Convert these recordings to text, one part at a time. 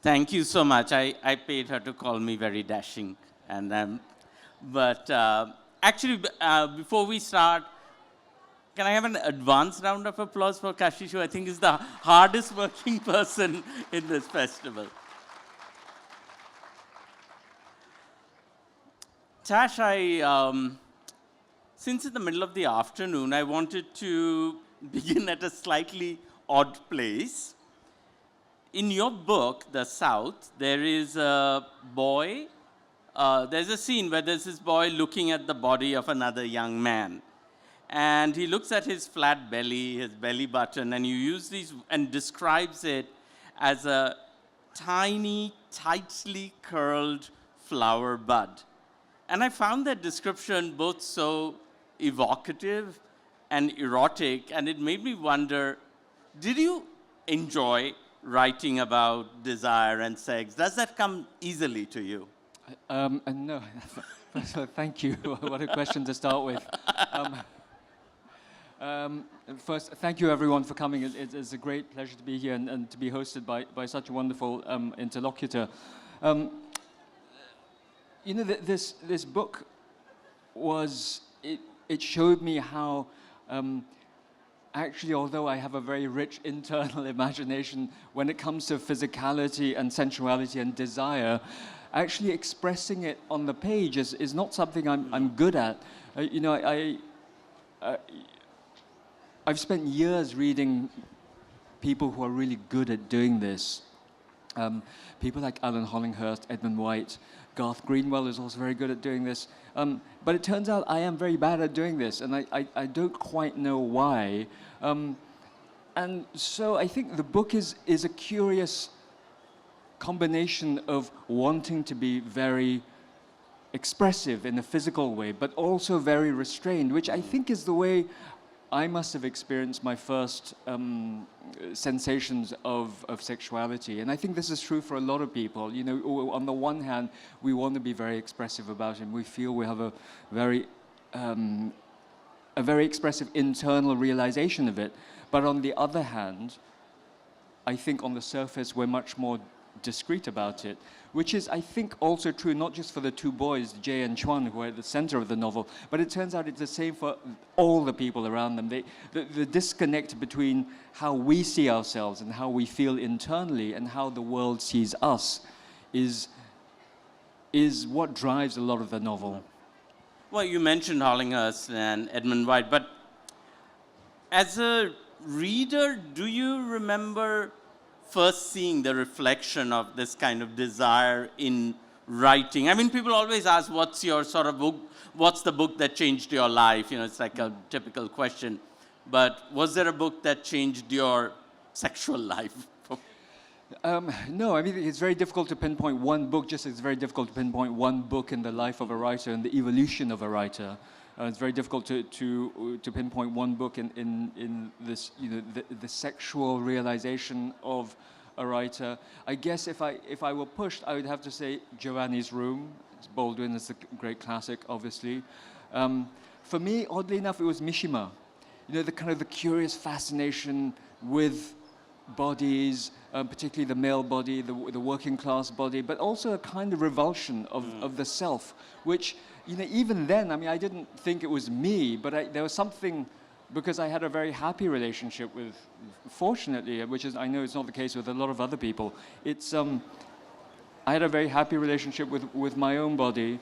Thank you so much. I paid her to call me very dashing. But actually, before we start, can I have an advance round of applause for Kashish, who I think is the hardest working person in this festival. Tash, since it's the middle of the afternoon, I wanted to begin at a slightly odd place. In your book, The South, there is a boy, there's a scene where there's this boy looking at the body of another young man. And he looks at his flat belly, his belly button, and you use these and describes it as a tiny, tightly curled flower bud. And I found that description both so evocative and erotic, and it made me wonder, did you enjoy writing about desire and sex? Does that come easily to you? No. First of all, thank you. What a question to start with. First, thank you everyone for coming. It's a great pleasure to be here and to be hosted by such a wonderful interlocutor. You know, this book was, it showed me how actually, although I have a very rich internal imagination, when it comes to physicality and sensuality and desire, actually expressing it on the page is not something I'm good at. You know, I've spent years reading people who are really good at doing this. People like Alan Hollinghurst, Edmund White, Garth Greenwell is also very good at doing this. But it turns out I am very bad at doing this, and I don't quite know why. And so I think the book is a curious combination of wanting to be very expressive in a physical way, but also very restrained, which I think is the way I must have experienced my first sensations of sexuality. And I think this is true for a lot of people. You know, on the one hand, we want to be very expressive about it. We feel we have a very expressive internal realization of it. But on the other hand, I think on the surface, we're much more discreet about it, which is, I think, also true not just for the two boys, Jay and Chuan, who are at the center of the novel, but it turns out it's the same for all the people around them. The disconnect between how we see ourselves and how we feel internally and how the world sees us is what drives a lot of the novel. Well, you mentioned Hollinghurst and Edmund White, but as a reader, do you remember first seeing the reflection of this kind of desire in writing? I mean, people always ask, what's your sort of book, what's the book that changed your life? You know, it's like a typical question. But was there a book that changed your sexual life? No, I mean, it's very difficult to pinpoint one book, just as it's very difficult to pinpoint one book in the life of a writer and the evolution of a writer. It's very difficult to pinpoint one book in this, you know, the sexual realization of a writer. I guess if I were pushed, I would have to say Giovanni's Room. Baldwin is a great classic, obviously. For me, oddly enough, it was Mishima. You know, the kind of the curious fascination with bodies, particularly the male body, the working class body, but also a kind of revulsion of the self, which, you know, even then, I mean, I didn't think it was me, but there was something, because I had a very happy relationship with, fortunately, which is, I know it's not the case with a lot of other people, it's, I had a very happy relationship with my own body,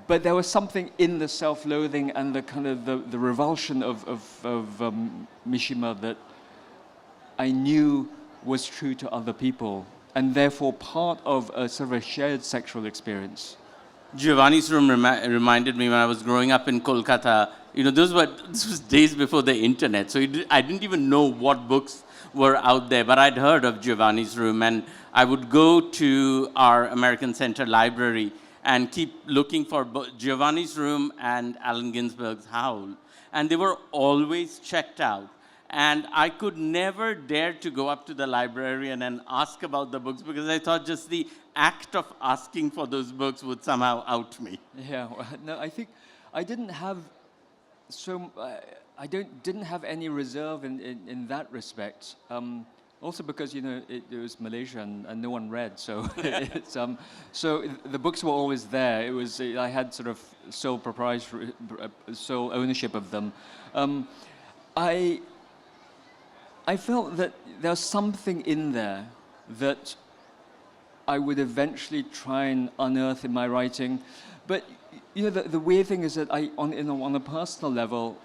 but there was something in the self-loathing and the kind of the revulsion of Mishima that I knew was true to other people, and therefore part of a sort of a shared sexual experience. Giovanni's Room reminded me when I was growing up in Kolkata, you know, this was days before the internet, so I didn't even know what books were out there, but I'd heard of Giovanni's Room, and I would go to our American Center Library and keep looking for Giovanni's Room and Allen Ginsberg's Howl, and they were always checked out. And I could never dare to go up to the librarian and ask about the books because I thought just the act of asking for those books would somehow out me. Yeah, well, no, I think I didn't have didn't have any reserve in that respect. Also because, you know, it was Malaysia and no one read, so it's, so the books were always there. It was, I had sort of sole proprietary, sole ownership of them. I felt that there's something in there that I would eventually try and unearth in my writing. But, you know, the weird thing is that on a personal level,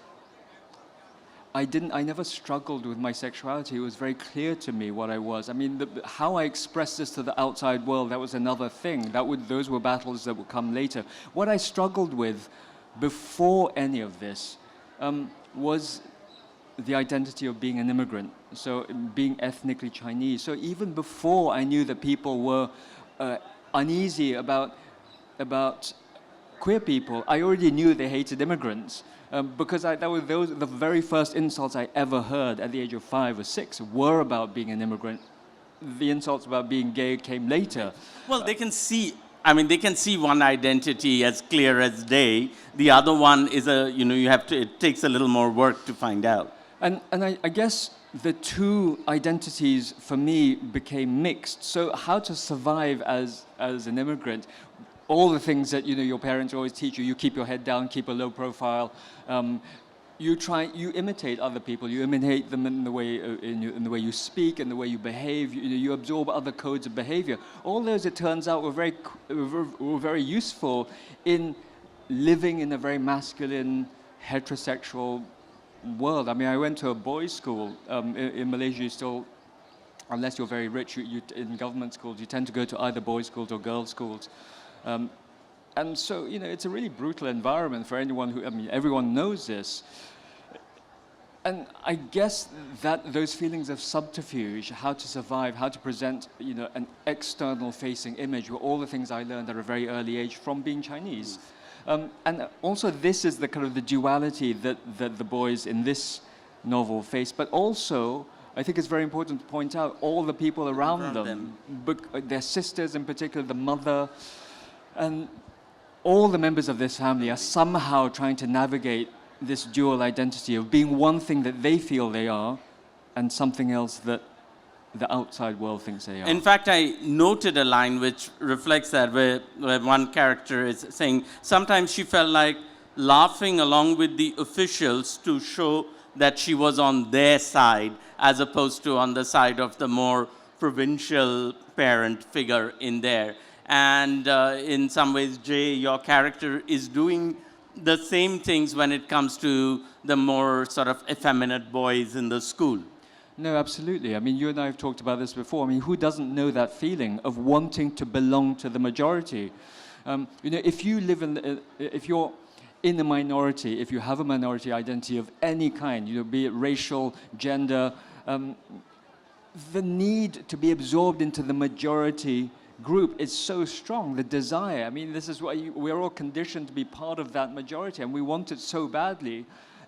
I never struggled with my sexuality. It was very clear to me what I was. I mean, how I expressed this to the outside world, that was another thing. Those were battles that would come later. What I struggled with before any of this was the identity of being an immigrant, so being ethnically Chinese. So even before I knew that people were uneasy about queer people, I already knew they hated immigrants. Because the very first insults I ever heard at the age of 5 or 6 were about being an immigrant. The insults about being gay came later. Well, they can see, I mean, they can see one identity as clear as day. The other one is it takes a little more work to find out. And I guess the two identities for me became mixed. So how to survive as an immigrant, all the things that, you know, your parents always teach you, you keep your head down, keep a low profile. You imitate other people. You imitate them in the way you speak, in the way you behave. You absorb other codes of behavior. All those, it turns out, were very useful in living in a very masculine, heterosexual world. I mean, I went to a boys' school. In Malaysia, you still, unless you're very rich, in government schools, you tend to go to either boys' schools or girls' schools. And so, you know, it's a really brutal environment for anyone who, I mean, everyone knows this. And I guess that those feelings of subterfuge, how to survive, how to present, you know, an external facing image were all the things I learned at a very early age from being Chinese. And also this is the kind of the duality that the boys in this novel face, but also I think it's very important to point out all the people around them. Their sisters in particular, the mother, and all the members of this family are somehow trying to navigate this dual identity of being one thing that they feel they are and something else that the outside world thinks they are. In fact, I noted a line which reflects that, where one character is saying sometimes she felt like laughing along with the officials to show that she was on their side as opposed to on the side of the more provincial parent figure in there. And in some ways, Jay, your character is doing the same things when it comes to the more sort of effeminate boys in the school. No, absolutely. I mean, you and I have talked about this before. I mean, who doesn't know that feeling of wanting to belong to the majority? You know, if you live if you're in a minority, if you have a minority identity of any kind, you know, be it racial, gender, the need to be absorbed into the majority group is so strong, the desire. I mean, this is why we're all conditioned to be part of that majority, and we want it so badly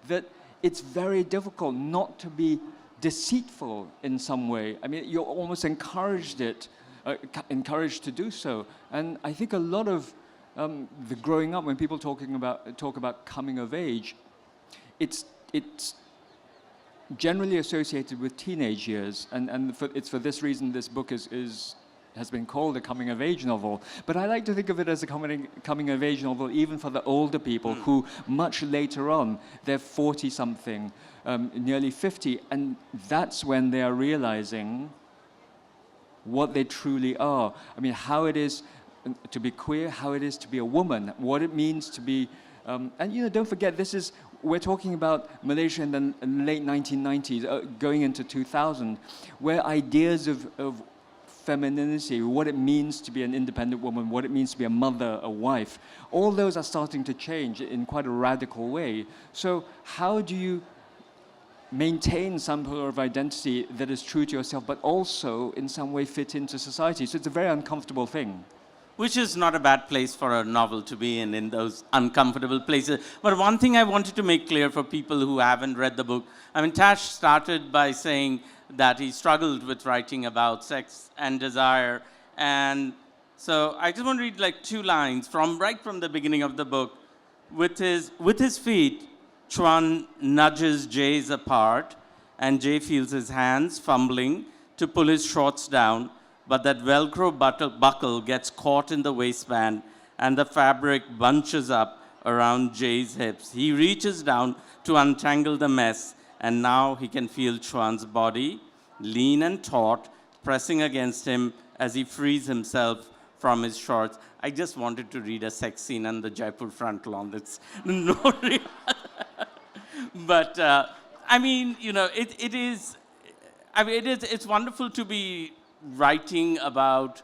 that it's very difficult not to be deceitful in some way. I mean, you're almost encouraged to do so. And I think a lot of the growing up, when people talk about coming of age, it's generally associated with teenage years, and it's for this reason this book has been called a coming-of-age novel. But I like to think of it as a coming-of-age novel even for the older people who, much later on, they're 40-something, nearly 50, and that's when they are realizing what they truly are. I mean, how it is to be queer, how it is to be a woman, what it means to be... and, you know, don't forget, we're talking about Malaysia in the late 1990s, going into 2000, where ideas of femininity, what it means to be an independent woman, what it means to be a mother, a wife, all those are starting to change in quite a radical way. So how do you maintain some sort of identity that is true to yourself, but also in some way fit into society? So it's a very uncomfortable thing. Which is not a bad place for a novel to be in those uncomfortable places. But one thing I wanted to make clear for people who haven't read the book, I mean, Tash started by saying that he struggled with writing about sex and desire. And so I just want to read like 2 lines right from the beginning of the book. With his feet, Chuan nudges Jay's apart, and Jay feels his hands fumbling to pull his shorts down, but that Velcro buckle gets caught in the waistband and the fabric bunches up around Jay's hips. He reaches down to untangle the mess, and now he can feel Chuan's body, lean and taut, pressing against him as he frees himself from his shorts. I just wanted to read a sex scene on the Jaipur front lawn. That's no real. But I mean, you know, it is. I mean, it's wonderful to be writing about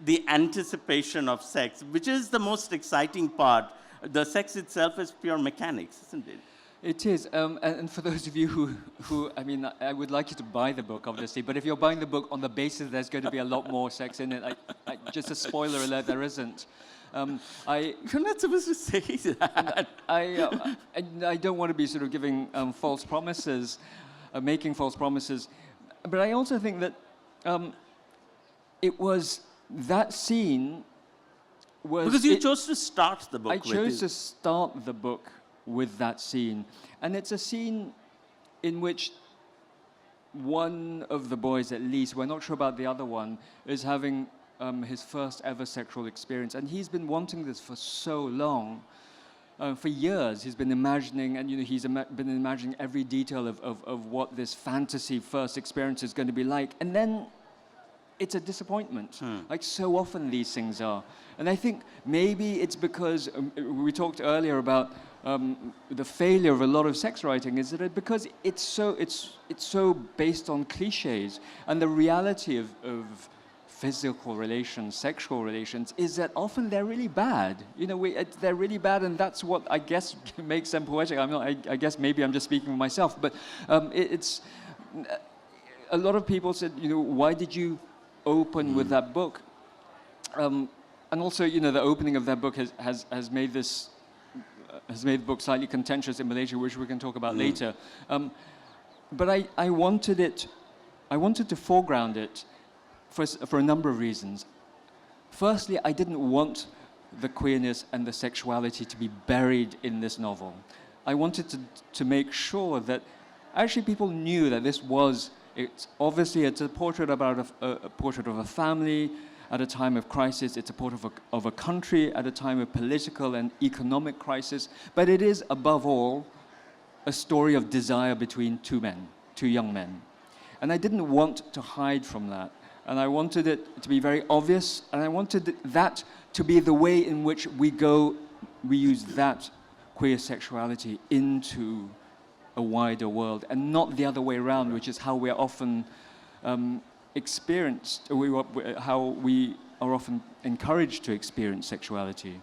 the anticipation of sex, which is the most exciting part. The sex itself is pure mechanics, isn't it? It is, and for those of you who, I mean, I would like you to buy the book, obviously, but if you're buying the book on the basis there's going to be a lot more sex in it, just a spoiler alert, there isn't. You're not supposed to say that. I don't want to be sort of giving false promises, making false promises, but I also think that it was that scene was... Because you chose to start the book I with chose to start the book with that scene. And it's a scene in which one of the boys, at least, we're not sure about the other one, is having his first ever sexual experience. And he's been wanting this for so long. For years, he's been imagining, and you know, he's been imagining every detail of what this fantasy first experience is going to be like. And then it's a disappointment, like so often these things are. And I think maybe it's because we talked earlier about the failure of a lot of sex writing is that because it's so based on cliches, and the reality of physical relations, sexual relations, is that often they're really bad. You know, they're really bad, and that's what I guess makes them poetic. I guess maybe I'm just speaking for myself, but it's a lot of people said, you know, why did you open with that book? And also, you know, the opening of that book has made this. Has made the book slightly contentious in Malaysia, which we can talk about later. But I wanted to foreground it for a number of reasons. Firstly, I didn't want the queerness and the sexuality to be buried in this novel. I wanted to make sure that actually people knew that it's a portrait about a portrait of a family at a time of crisis. It's a portrait of a country at a time of political and economic crisis. But it is, above all, a story of desire between two young men. And I didn't want to hide from that. And I wanted it to be very obvious, and I wanted that to be the way in which we use that queer sexuality into a wider world, and not the other way around, which is how we're often how we are often encouraged to experience sexuality.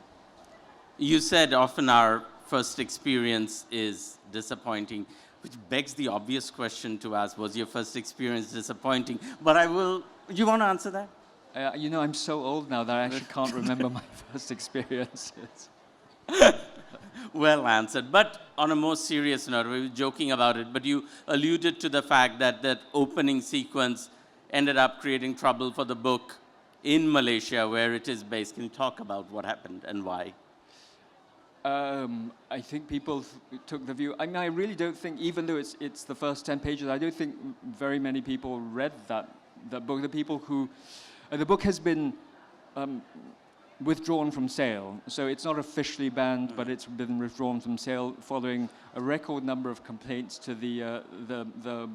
You said often our first experience is disappointing, which begs the obvious question to ask, was your first experience disappointing? But you want to answer that? You know, I'm so old now that I actually can't remember my first experiences. Well answered. But on a more serious note, we were joking about it, but you alluded to the fact that that opening sequence ended up creating trouble for the book in Malaysia, where it is based. Can you talk about what happened and why? I think people took the view. I mean, I really don't think, even though it's the first 10 pages, I don't think very many people read that book. The book has been withdrawn from sale, so it's not officially banned, but it's been withdrawn from sale following a record number of complaints to the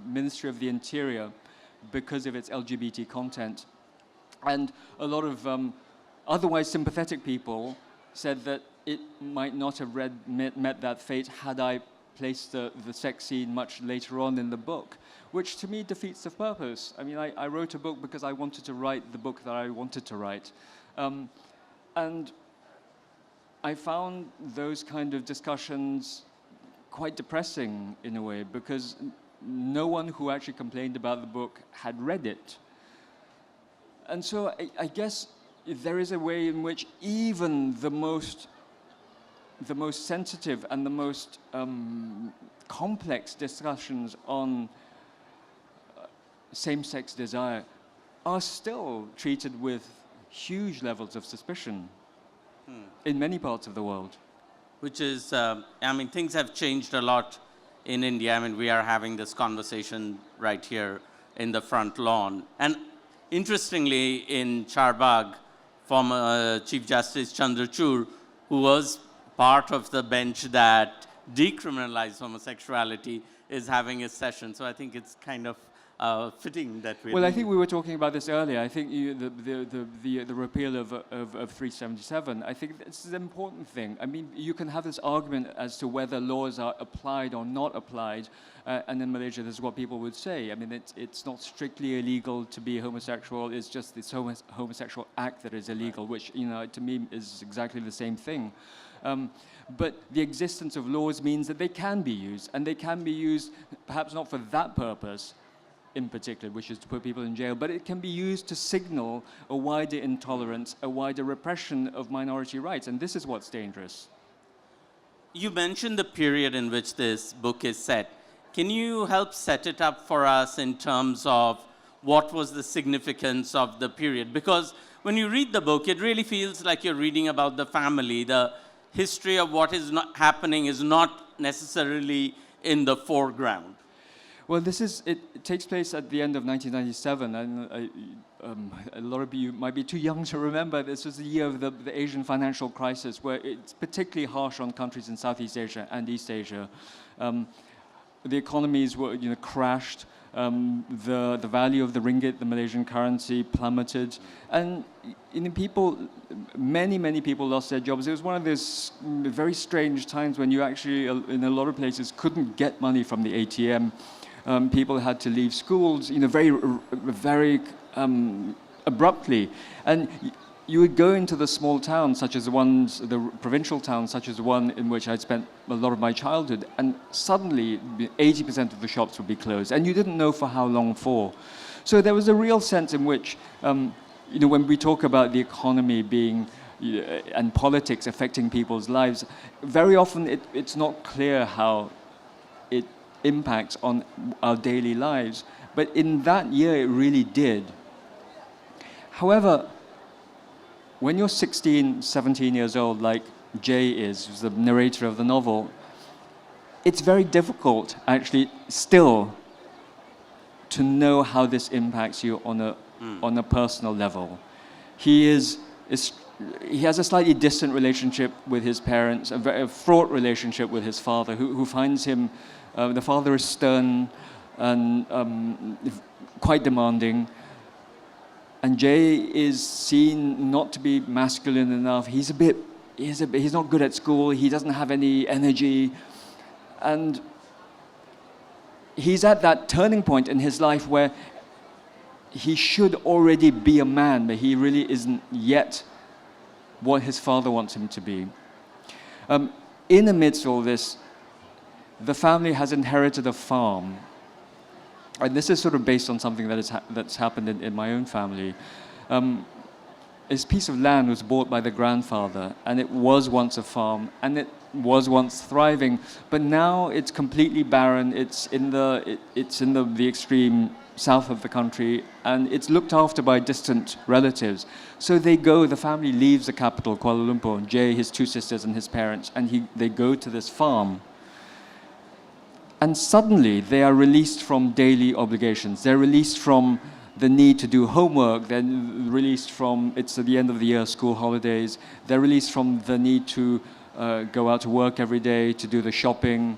Ministry of the Interior because of its LGBT content. And a lot of otherwise sympathetic people said that it might not have met that fate had I placed the sex scene much later on in the book, which to me defeats the purpose. I mean, I wrote a book because I wanted to write the book that I wanted to write. And I found those kind of discussions quite depressing in a way, because no one who actually complained about the book had read it. And so I guess there is a way in which even the most sensitive and the most complex discussions on same-sex desire are still treated with huge levels of suspicion in many parts of the world. Which is, I mean, things have changed a lot in India. I mean, we are having this conversation right here in the front lawn. And interestingly, in Charbagh, former Chief Justice Chandrachud, who was part of the bench that decriminalized homosexuality, is having a session. So I think it's kind of fitting that we're Well, I doing think we were talking about this earlier. I think the repeal of 377, I think this is an important thing. I mean, you can have this argument as to whether laws are applied or not applied, and in Malaysia, this is what people would say. I mean, it's not strictly illegal to be homosexual, it's just this homosexual act that is illegal, which, you know, to me is exactly the same thing. But the existence of laws means that they can be used, and they can be used perhaps not for that purpose, in particular, which is to put people in jail, but it can be used to signal a wider intolerance, a wider repression of minority rights, and this is what's dangerous. You mentioned the period in which this book is set. Can you help set it up for us in terms of what was the significance of the period? Because when you read the book, it really feels like you're reading about the family. The history of what is not happening is not necessarily in the foreground. Well, it takes place at the end of 1997, and a lot of you might be too young to remember. This was the year of the Asian financial crisis, where it's particularly harsh on countries in Southeast Asia and East Asia. The economies were, you know, crashed. The value of the ringgit, the Malaysian currency, plummeted, and you know, many people lost their jobs. It was one of those very strange times when you actually, in a lot of places, couldn't get money from the ATM. People had to leave schools, you know, very abruptly. And you would go into the small towns, such as the provincial towns, such as the one in which I'd spent a lot of my childhood, and suddenly 80% of the shops would be closed, and you didn't know for how long for. So there was a real sense in which, you know, when we talk about the economy being and politics affecting people's lives, very often it's not clear how it impacts on our daily lives. But in that year, it really did. However, when you're 16, 17 years old, like Jay is, who's the narrator of the novel, it's very difficult, actually, still, to know how this impacts you on a personal level. He has a slightly distant relationship with his parents, a very fraught relationship with his father, who finds him. The father is stern and quite demanding, and Jay is seen not to be masculine enough. He's not good at school. He doesn't have any energy, and he's at that turning point in his life where he should already be a man, but he really isn't yet what his father wants him to be. In amidst all this, the family has inherited a farm. And this is sort of based on something that's happened in my own family. This piece of land was bought by the grandfather, and it was once a farm, and it was once thriving, but now it's completely barren. It's in the extreme south of the country, and it's looked after by distant relatives. So the family leaves the capital, Kuala Lumpur, Jay, his two sisters, and his parents, and they go to this farm. And suddenly, they are released from daily obligations. They're released from the need to do homework. They're released from, it's at the end of the year, school holidays. They're released from the need to go out to work every day, to do the shopping.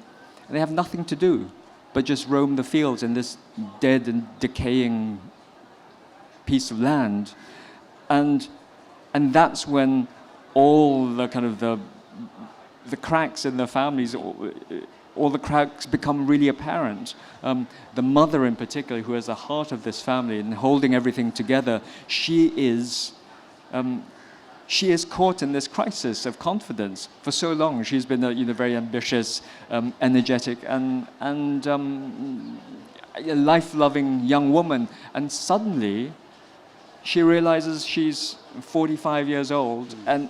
And they have nothing to do but just roam the fields in this dead and decaying piece of land. And that's when all the kind of the cracks in the families, all the cracks become really apparent. The mother in particular, who is the heart of this family and holding everything together, she is caught in this crisis of confidence for so long. She's been a very ambitious, energetic, and a life-loving young woman. And suddenly, she realizes she's 45 years old, and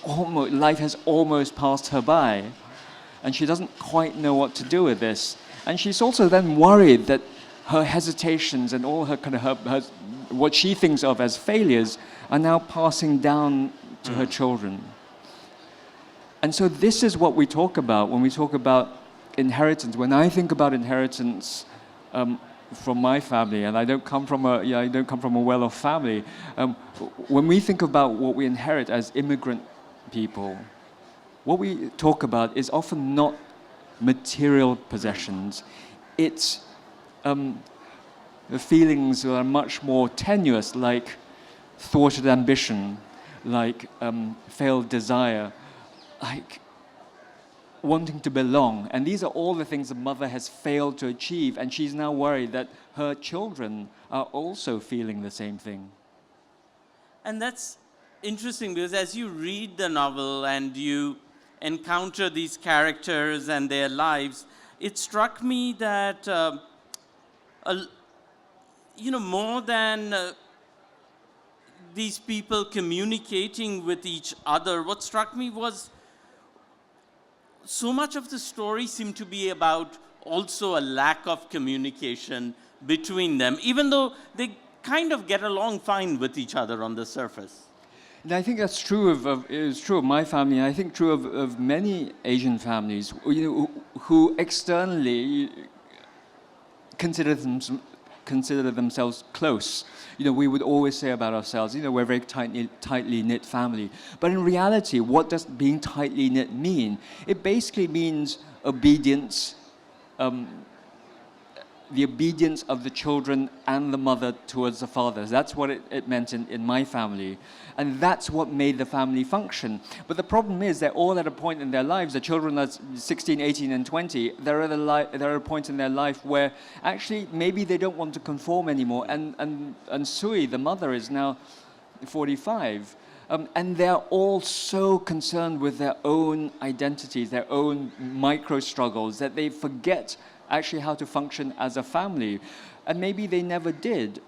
life has almost passed her by. And she doesn't quite know what to do with this. And she's also then worried that her hesitations and all her what she thinks of as failures are now passing down to her children. And so this is what we talk about when we talk about inheritance. When I think about inheritance, from my family, and I don't come from a well-off family. When we think about what we inherit as immigrant people, what we talk about is often not material possessions. It's the feelings that are much more tenuous, like thwarted ambition, like failed desire, like wanting to belong. And these are all the things the mother has failed to achieve, and she's now worried that her children are also feeling the same thing. And that's interesting, because as you read the novel and you encounter these characters and their lives, it struck me that more than these people communicating with each other, what struck me was so much of the story seemed to be about also a lack of communication between them, even though they kind of get along fine with each other on the surface. And I think that's true it's true of my family, and I think true of many Asian families, who externally consider themselves close. We would always say about ourselves, we're a very tightly knit family. But in reality, what does being tightly knit mean? It basically means obedience, the obedience of the children and the mother towards the father. That's what it meant in my family. And that's what made the family function. But the problem is they're all at a point in their lives, the children are 16, 18, and 20, they're at a point in their life where actually maybe they don't want to conform anymore. And Sui, the mother, is now 45. And they're all so concerned with their own identities, their own micro struggles, that they forget actually how to function as a family. And maybe they never did.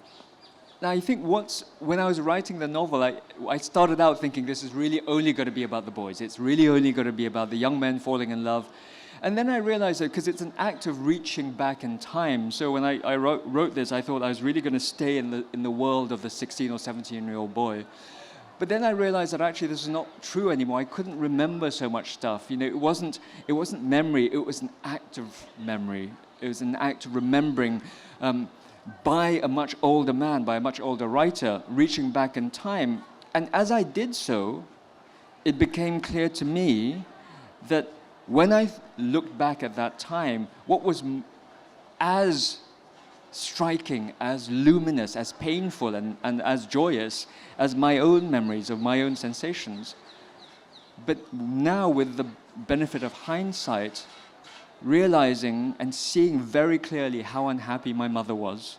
Now, I think when I was writing the novel, I started out thinking this is really only going to be about the boys. It's really only going to be about the young men falling in love. And then I realized that because it's an act of reaching back in time. So when I wrote this, I thought I was really going to stay in the world of the 16 or 17-year-old boy. But then I realized that actually this is not true anymore. I couldn't remember so much stuff. It wasn't memory. It was an act of memory. It was an act of remembering by a much older man, by a much older writer, reaching back in time. And as I did so, it became clear to me that when I looked back at that time, what was as striking, as luminous, as painful, and as joyous as my own memories of my own sensations. But now, with the benefit of hindsight, realizing and seeing very clearly how unhappy my mother was,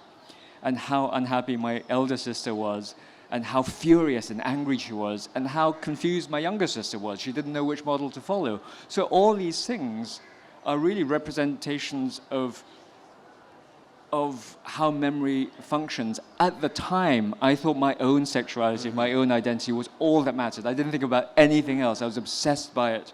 and how unhappy my elder sister was, and how furious and angry she was, and how confused my younger sister was. She didn't know which model to follow. So all these things are really representations of how memory functions. At the time, I thought my own sexuality, my own identity was all that mattered. I didn't think about anything else. I was obsessed by it.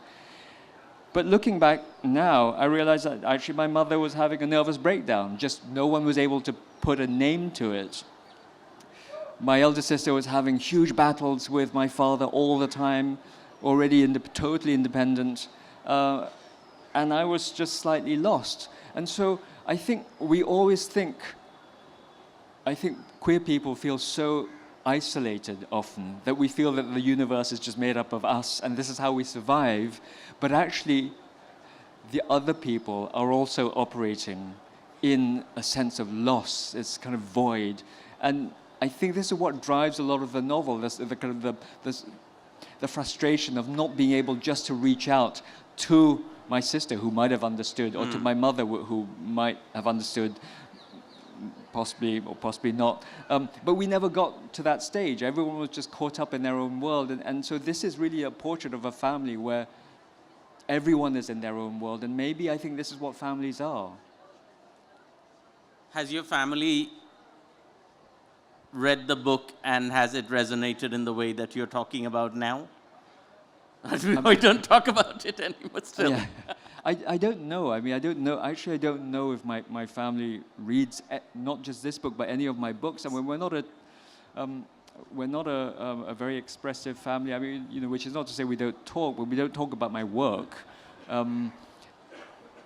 But looking back now, I realize that actually my mother was having a nervous breakdown. Just no one was able to put a name to it. My elder sister was having huge battles with my father all the time, already totally independent. And I was just slightly lost. And so I think queer people feel so isolated often, that we feel that the universe is just made up of us and this is how we survive. But actually, the other people are also operating in a sense of loss, it's kind of void. And I think this is what drives a lot of the novel, the frustration of not being able just to reach out to my sister who might have understood, or to my mother who might have understood, possibly or possibly not. But we never got to that stage. Everyone was just caught up in their own world. And so this is really a portrait of a family where everyone is in their own world. And maybe I think this is what families are. Has your family read the book and has it resonated in the way that you're talking about now? We don't talk about it anymore still. Yeah. I don't know. I mean, I don't know. Actually, I don't know if my family reads not just this book, but any of my books. I mean, we're not a very expressive family. I mean, which is not to say we don't talk, but we don't talk about my work.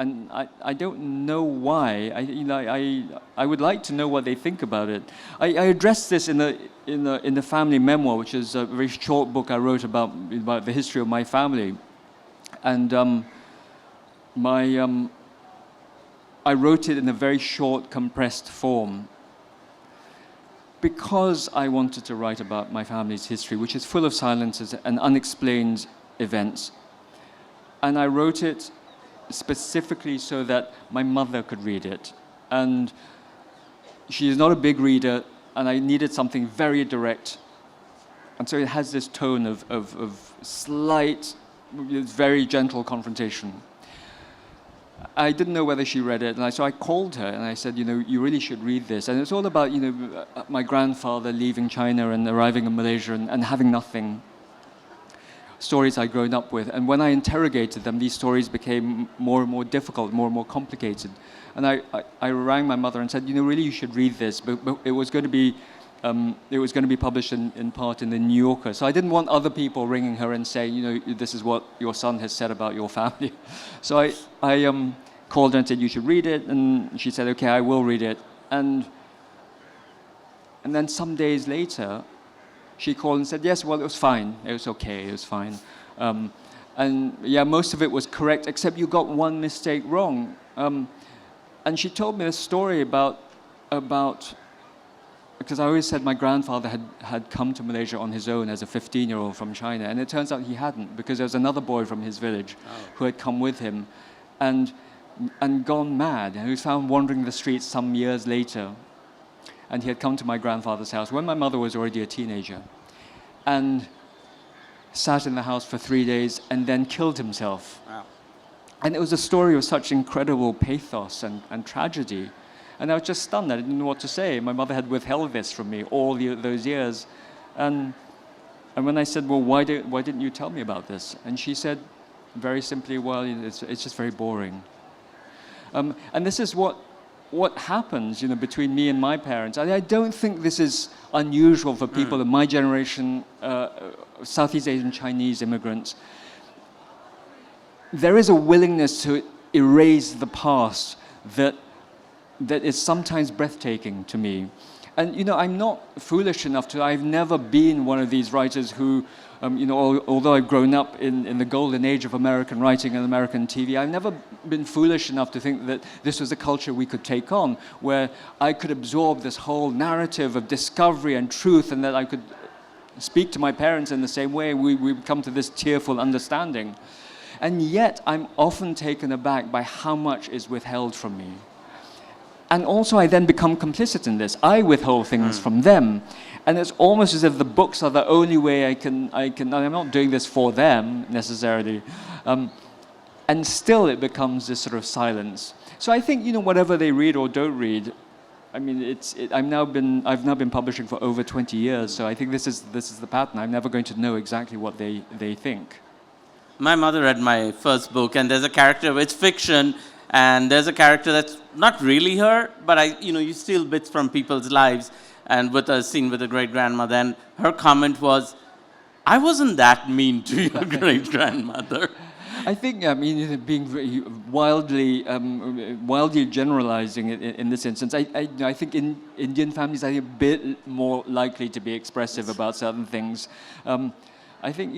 and I don't know why. I would like to know what they think about it. I addressed this in the family memoir, which is a very short book I wrote about the history of my family, and I wrote it in a very short, compressed form because I wanted to write about my family's history, which is full of silences and unexplained events. And I wrote it specifically so that my mother could read it. And she is not a big reader, and I needed something very direct. And so it has this tone of slight, very gentle confrontation. I didn't know whether she read it, and so I called her and I said, you really should read this. And it's all about, my grandfather leaving China and arriving in Malaysia and having nothing. Stories I'd grown up with. And when I interrogated them, these stories became more and more difficult, more and more complicated. And I rang my mother and said, really you should read this. But it was going to be published in part in the New Yorker. So I didn't want other people ringing her and saying, this is what your son has said about your family. So I called her and said, you should read it. And she said, okay, I will read it. And then some days later, she called and said, yes, well, it was fine. It was okay, it was fine. And yeah, most of it was correct, except you got one mistake wrong. And she told me a story about, because I always said my grandfather had come to Malaysia on his own as a 15-year-old from China, and it turns out he hadn't, because there was another boy from his village who had come with him and gone mad, and he was found wandering the streets some years later. And he had come to my grandfather's house when my mother was already a teenager, and sat in the house for 3 days and then killed himself. Wow. And it was a story of such incredible pathos and tragedy. And I was just stunned. I didn't know what to say. My mother had withheld this from me all those years. And when I said, well, why didn't you tell me about this? And she said very simply, well, it's just very boring. And this is what happens, between me and my parents. I don't think this is unusual for people in my generation, Southeast Asian Chinese immigrants. There is a willingness to erase the past that is sometimes breathtaking to me. And, I'm not foolish enough I've never been one of these writers who, although I've grown up in the golden age of American writing and American TV, I've never been foolish enough to think that this was a culture we could take on, where I could absorb this whole narrative of discovery and truth, and that I could speak to my parents in the same way. We've come to this tearful understanding. And yet, I'm often taken aback by how much is withheld from me. And also, I then become complicit in this. I withhold things from them. And it's almost as if the books are the only way I can. I'm not doing this for them, necessarily. And still it becomes this sort of silence. So I think, whatever they read or don't read, I mean, I've now been publishing for over 20 years, so I think this is the pattern. I'm never going to know exactly what they think. My mother read my first book, and there's a character, it's fiction, and there's a character that's not really her, but you steal bits from people's lives, and with a scene with a great-grandmother, and her comment was, I wasn't that mean to your great-grandmother. I think, being very wildly generalizing in this instance, I think in Indian families, I think a bit more likely to be expressive about certain things. I think,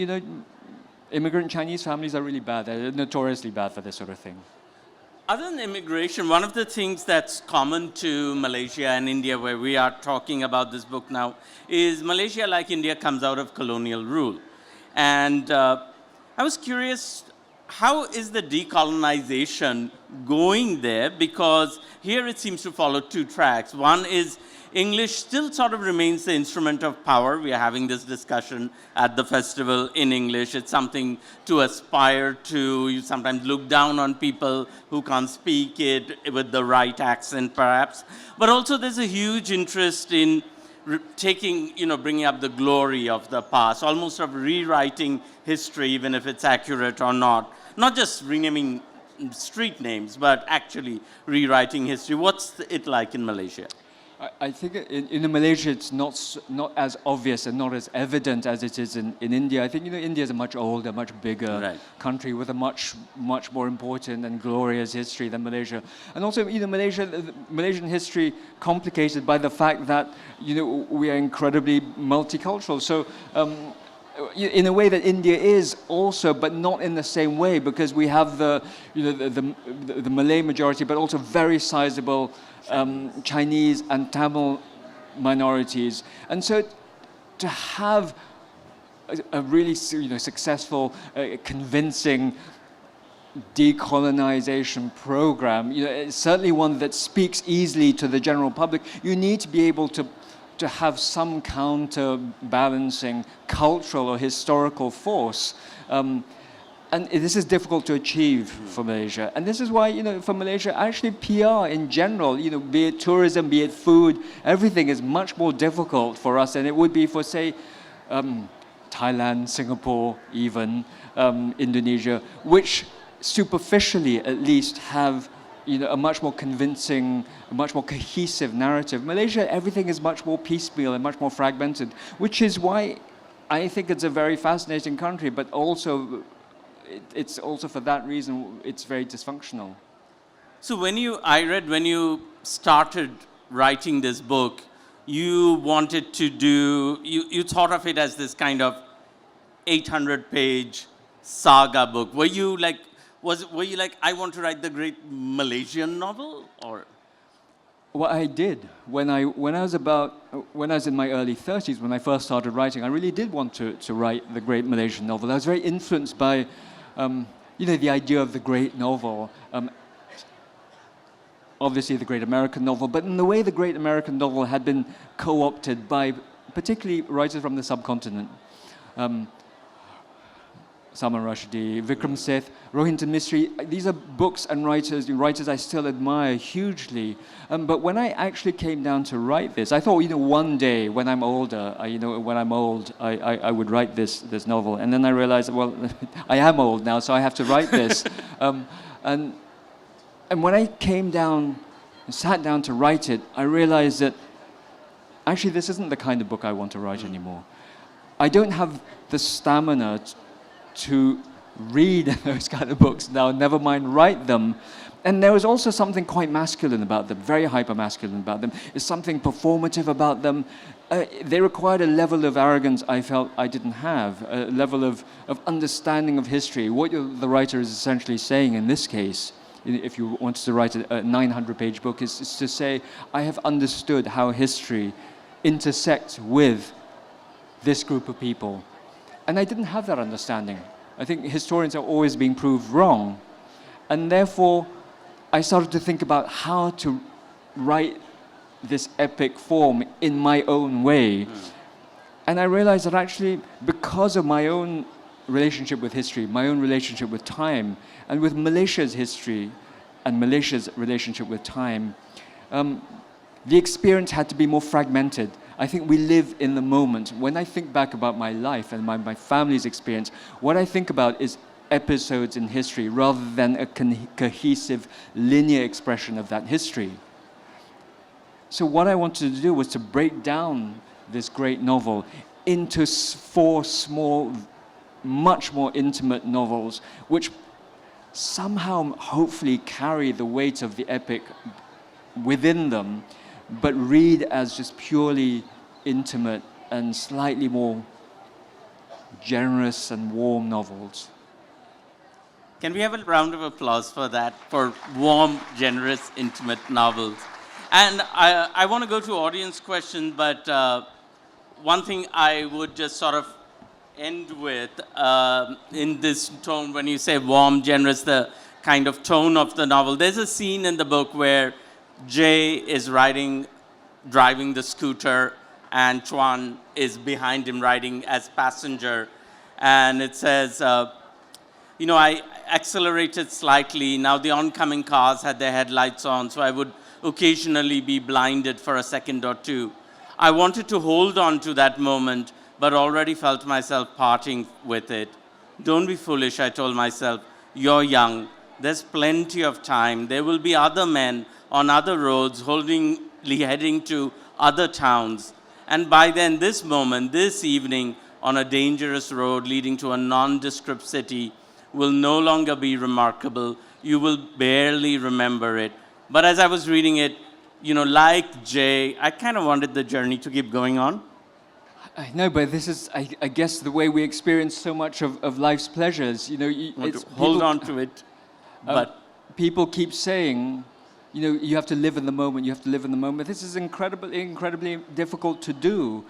immigrant Chinese families are really bad. They're notoriously bad for this sort of thing. Other than immigration, one of the things that's common to Malaysia and India, where we are talking about this book now, is Malaysia, like India, comes out of colonial rule. And I was curious, how is the decolonization going there? Because here it seems to follow two tracks. One is English still sort of remains the instrument of power. We are having this discussion at the festival in English. It's something to aspire to. You sometimes look down on people who can't speak it with the right accent, perhaps. But also there's a huge interest in bringing up the glory of the past, almost of rewriting history, even if it's accurate or not. Not just renaming street names, but actually rewriting history. What's it like in Malaysia? I think in Malaysia it's not as obvious and not as evident as it is in India. I think India is a much older, much bigger country with a much more important and glorious history than Malaysia. And also Malaysian history complicated by the fact that we are incredibly multicultural. So in a way that India is also, but not in the same way, because we have the Malay majority, but also very sizable Chinese and Tamil minorities. And so to have a really successful, convincing decolonization program, certainly one that speaks easily to the general public, you need to be able to have some counterbalancing cultural or historical force. And this is difficult to achieve for Malaysia. And this is why, for Malaysia, actually PR in general, be it tourism, be it food, everything is much more difficult for us than it would be for, say, Thailand, Singapore, even Indonesia, which superficially at least have a much more convincing, a much more cohesive narrative. Malaysia, everything is much more piecemeal and much more fragmented, which is why I think it's a very fascinating country, but also it's also for that reason it's very dysfunctional. So when you started writing this book, you wanted to you thought of it as this kind of 800-page saga book. Were you like, I want to write the great Malaysian novel, or? What I did when I was in my early 30s, when I first started writing, I really did want to write the great Malaysian novel. I was very influenced by, the idea of the great novel. Obviously, the great American novel, but in the way the great American novel had been co-opted by particularly writers from the subcontinent. Salman Rushdie, Vikram Seth, Rohinton Mistry. These are books and writers I still admire hugely. But when I actually came down to write this, I thought, one day when I'm older, I would write this novel. And then I realized, well, I am old now, so I have to write this. And when I sat down to write it, I realized that actually this isn't the kind of book I want to write anymore. I don't have the stamina to read those kind of books now, never mind write them. And there was also something quite masculine about them, very hyper-masculine about them. There's something performative about them. They required a level of arrogance I felt I didn't have, a level of understanding of history. What the writer is essentially saying in this case, if you wanted to write a 900-page book, is to say, I have understood how history intersects with this group of people. And I didn't have that understanding. I think historians are always being proved wrong. And therefore, I started to think about how to write this epic form in my own way. And I realized that actually, because of my own relationship with history, my own relationship with time, and with Malaysia's history and Malaysia's relationship with time, the experience had to be more fragmented. I think we live in the moment. When I think back about my life and my family's experience, what I think about is episodes in history rather than a cohesive, linear expression of that history. So what I wanted to do was to break down this great novel into 4 small, much more intimate novels, which somehow hopefully carry the weight of the epic within them, but read as just purely intimate and slightly more generous and warm novels. Can we have a round of applause for that, for warm, generous, intimate novels? And I want to go to audience questions, but one thing I would just sort of end with in this tone, when you say warm, generous, the kind of tone of the novel. There's a scene in the book where Jay is driving the scooter, and Chuan is behind him riding as passenger. And it says, I accelerated slightly. Now the oncoming cars had their headlights on, so I would occasionally be blinded for a second or two. I wanted to hold on to that moment, but already felt myself parting with it. Don't be foolish, I told myself. You're young. There's plenty of time. There will be other men on other roads holding immediately heading to other towns. And by then, this moment, this evening, on a dangerous road leading to a nondescript city will no longer be remarkable. You will barely remember it. But as I was reading it, you know, like Jay, I kind of wanted the journey to keep going on. I know, but this is, I guess, the way we experience so much of life's pleasures. You know, Hold on to it. But people keep saying, you know, you have to live in the moment. You have to live in the moment. This is incredibly difficult to do.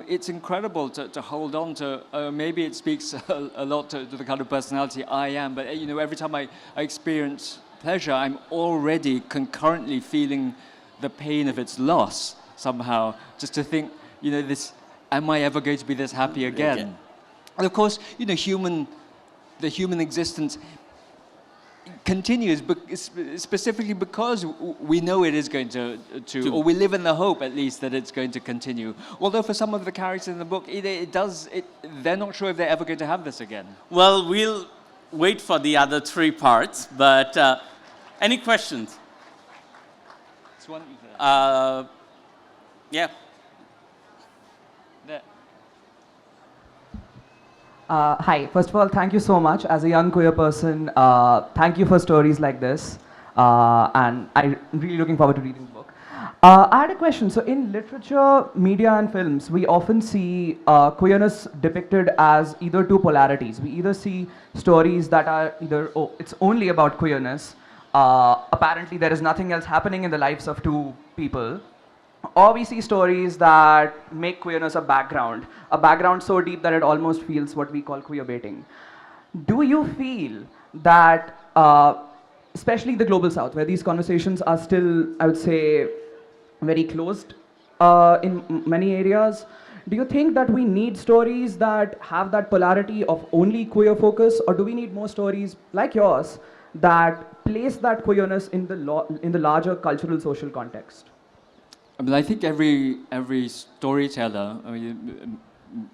It's incredible to hold on to. Maybe it speaks a lot to the kind of personality I am. But you know, every time I experience pleasure, I'm already concurrently feeling the pain of its loss somehow. Just to think, you know, this. Am I ever going to be this happy again? And of course, you know, the human existence continues, specifically because we know it is going to, or we live in the hope, at least, that it's going to continue. Although for some of the characters in the book, they're not sure if they're ever going to have this again. Well, we'll wait for the other three parts, but any questions? It's one, yeah. There. Hi, first of all, thank you so much. As a young queer person, thank you for stories like this. And I'm really looking forward to reading the book. I had a question. So in literature, media, and films, we often see queerness depicted as either two polarities. We either see stories that are either, oh, it's only about queerness. Apparently, there is nothing else happening in the lives of two people. Or we see stories that make queerness a background so deep that it almost feels what we call queer baiting. Do you feel that, especially the global south, where these conversations are still, I would say, very closed in many areas, do you think that we need stories that have that polarity of only queer focus, or do we need more stories like yours that place that queerness in the larger cultural, social context? I mean, I think every storyteller, I mean,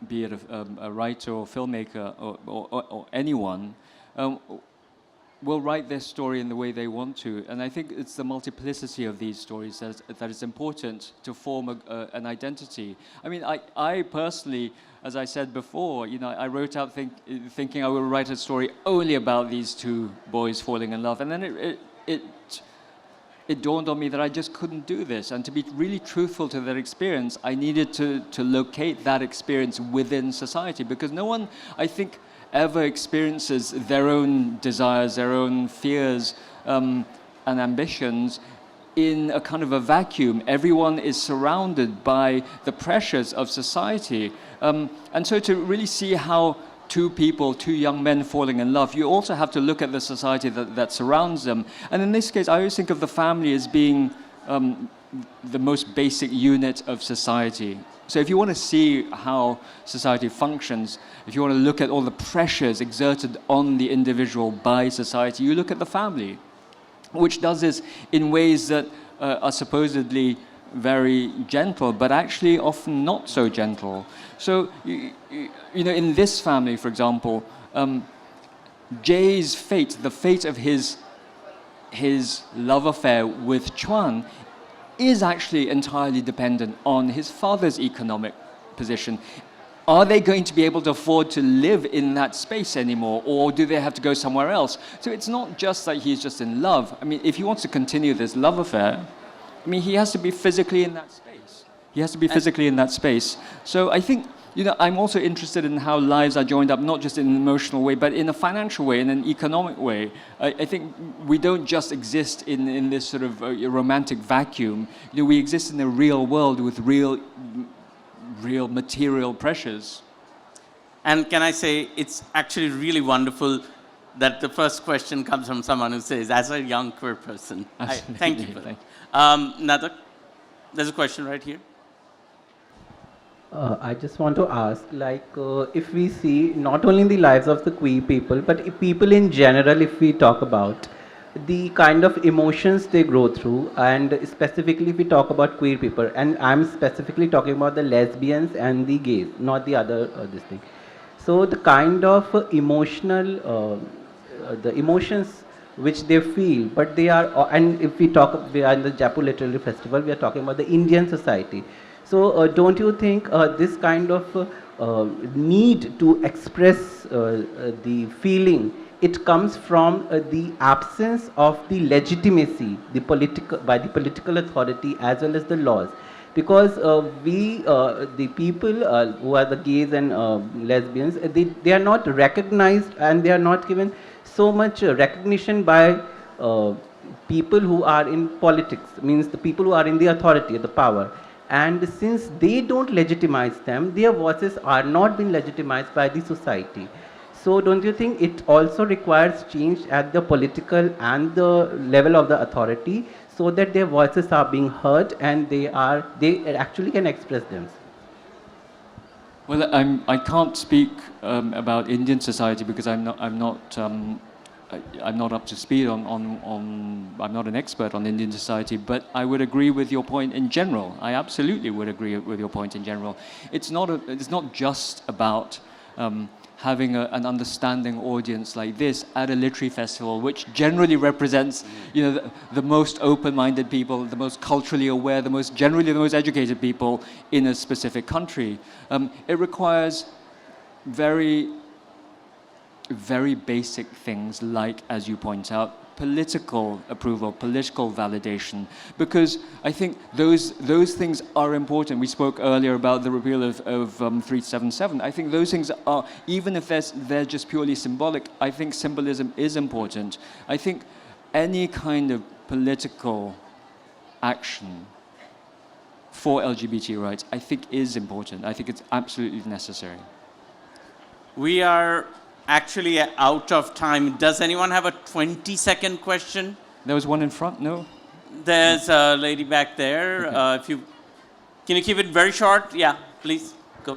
be it a writer or filmmaker or anyone, will write their story in the way they want to. And I think it's the multiplicity of these stories that is important to form an identity. I mean, I personally, as I said before, you know, I wrote out thinking I will write a story only about these two boys falling in love. And then it dawned on me that I just couldn't do this. And to be really truthful to that experience, I needed to locate that experience within society, because no one, I think, ever experiences their own desires, their own fears and ambitions in a kind of a vacuum. Everyone is surrounded by the pressures of society. And so to really see how two young men falling in love, you also have to look at the society that surrounds them. And in this case, I always think of the family as being the most basic unit of society. So if you want to see how society functions, if you want to look at all the pressures exerted on the individual by society, you look at the family, which does this in ways that are supposedly very gentle, but actually often not so gentle. So, you know, in this family, for example, Jay's fate, the fate of his love affair with Chuan, is actually entirely dependent on his father's economic position. Are they going to be able to afford to live in that space anymore, or do they have to go somewhere else? So it's not just that he's just in love. I mean, if he wants to continue this love affair, I mean, he has to be physically in that space. He has to be physically in that space. So I think, you know, I'm also interested in how lives are joined up, not just in an emotional way, but in a financial way, in an economic way. I think we don't just exist in this sort of romantic vacuum. You know, we exist in a real world with real material pressures. And can I say, it's actually really wonderful that the first question comes from someone who says, as a young queer person. Thank you for that. Nadak, there's a question right here. I just want to ask, like, if we see not only the lives of the queer people, but people in general, if we talk about the kind of emotions they go through, and specifically if we talk about queer people, and I'm specifically talking about the lesbians and the gays, not the other this thing. So the kind of emotional, the emotions which they feel, but they are, and if we talk, we are in the Jaipur Literary Festival, we are talking about the Indian society. So don't you think this kind of need to express the feeling, it comes from the absence of the legitimacy by the political authority as well as the laws? Because the people who are the gays and lesbians, they are not recognized and they are not given so much recognition by people who are in politics, means the people who are in the authority, the power. And since they don't legitimize them, their voices are not being legitimized by the society. So don't you think it also requires change at the political and the level of the authority, so that their voices are being heard and they actually can express themselves? Well, I can't speak about Indian society because I'm not up to speed on I'm not an expert on Indian society, but I would agree with your point in general. I absolutely would agree with your point in general. It's not just about having an understanding audience like this at a literary festival, which generally represents, the most open-minded people, the most culturally aware, generally the most educated people in a specific country. It requires very, very basic things like, as you point out, political approval, political validation, because I think those things are important. We spoke earlier about the repeal of 377. I think those things are, even if they're just purely symbolic, I think symbolism is important. I think any kind of political action for LGBT rights, I think is important. I think it's absolutely necessary. We are actually out of time. Does anyone have a 20-second question? There was one in front, no? There's a lady back there. Okay. Can you keep it very short? Yeah, please, go.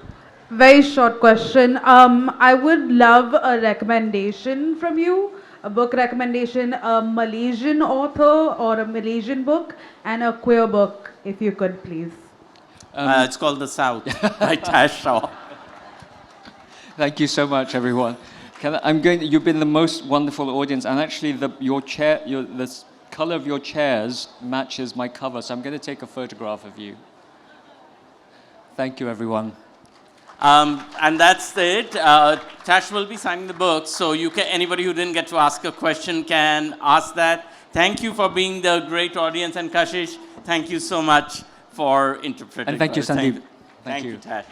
Very short question. I would love a recommendation from you, a book recommendation, a Malaysian author or a Malaysian book, and a queer book, if you could, please. It's called The South by Tash Aw. Thank you so much, everyone. You've been the most wonderful audience, and actually the color of your chairs matches my cover, so I'm going to take a photograph of you. Thank you, everyone. And that's it. Tash will be signing the book, so anybody who didn't get to ask a question can ask that. Thank you for being the great audience, and Kashish, thank you so much for interpreting. And thank you, Sandip. Thank you, Tash.